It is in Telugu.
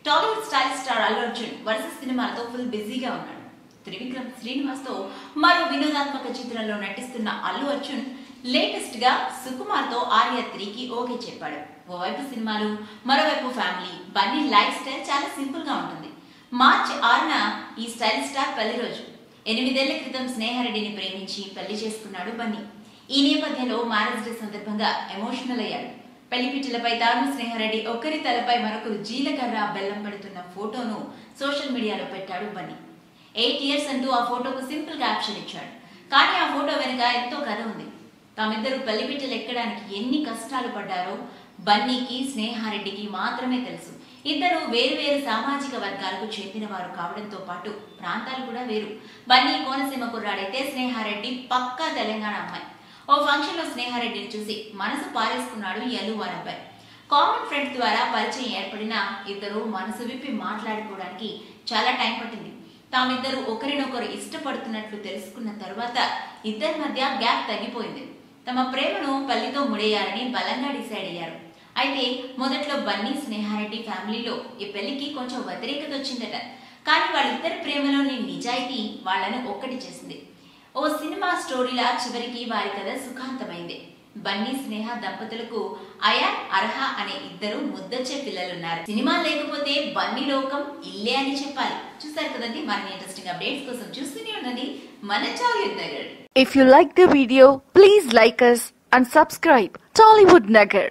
టాలీవుడ్ స్టైల్ స్టార్ అల్లు అర్జున్ వరుస సినిమాలతో ఫుల్ బిజీగా ఉన్నాడు. త్రివిక్రమ్ శ్రీనివాస్ తో మరో వినోదాత్మక చిత్రంలో నటిస్తున్న అల్లు అర్జున్ లేటెస్ట్ గా సుకుమార్ తో ఆర్య 3కి ఓకే చెప్పాడు. ఓవైపు సినిమాలు, మరోవైపు ఫ్యామిలీ. బన్నీ లైఫ్ స్టైల్ చాలా సింపుల్ గా ఉంటుంది. మార్చి 6న ఈ స్టైల్ స్టార్ పెళ్లి రోజు. 8 ఏళ్ల క్రితం స్నేహారెడ్డిని ప్రేమించి పెళ్లి చేసుకున్నాడు బన్నీ. ఈ నేపథ్యంలో మ్యారేజ్ డే సందర్భంగా ఎమోషనల్ అయ్యాడు. పెళ్లిపీటలపై తాను, స్నేహారెడ్డి ఒకరి తలపై మరొకరు జీలకర్ర బెల్లం పెడుతున్న ఫోటోను సోషల్ మీడియాలో పెట్టాడు బన్నీ. 8 years అంటూ ఆ ఫోటోకు సింపుల్ క్యాప్షన్ ఇచ్చాడు. కానీ ఆ ఫోటో వెనుక ఎంతో కథ ఉంది. తామిద్దరు పెళ్లిపీటలు ఎక్కడానికి ఎన్ని కష్టాలు పడ్డారో బన్నీకి, స్నేహారెడ్డికి మాత్రమే తెలుసు. ఇద్దరు వేరు సామాజిక వర్గాలకు చెందిన వారు కావడంతో పాటు ప్రాంతాలు కూడా వేరు. బన్నీ కోనసీమ కుర్రాడైతే స్నేహారెడ్డి పక్కా తెలంగాణ అమ్మాయి. ఓ ఫంక్షన్ లో స్నేహారెడ్డిని చూసి మనసు పారేసుకున్నాడు ఈ అల్లు వారబ్బాయి. కామన్ ఫ్రెండ్స్ ద్వారా పరిచయం ఏర్పడిన ఇద్దరు మనసు విప్పి మాట్లాడుకోవడానికి చాలా టైం పట్టింది. తామిద్దరు ఒకరినొకరు ఇష్టపడుతున్నట్లు తెలుసుకున్న తరువాత ఇద్దరి మధ్య గ్యాప్ తగ్గిపోయింది. తమ ప్రేమను పెళ్లితో ముడేయాలని బలంగా డిసైడ్ అయ్యారు. అయితే మొదట్లో బన్నీ, స్నేహారెడ్డి ఫ్యామిలీలో ఈ పెళ్లికి కొంచెం వ్యతిరేకత వచ్చిందట. కానీ వాళ్ళిద్దరి ప్రేమలోని నిజాయితీ వాళ్ళని ఒక్కటి చేసింది. ఓ సినిమా స్టోరీలా చివరికి వారి కథ సుఖాంతమైంది. బన్నీ, స్నేహ దంపతులకు అయాన్, అర్హ అనే ఇద్దరు ముద్దొచ్చే పిల్లలున్నారు. సినిమా లేకపోతే బన్నీ లోకం ఇల్లే అని చెప్పాలి. చూసారు కదండి, మరిన్ని ఇంట్రెస్టింగ్ అప్డేట్స్ కోసం చూస్తూనే ఉన్నది మన Tollywood Nagar. If you like the video, please like us and subscribe Tollywood Nagar.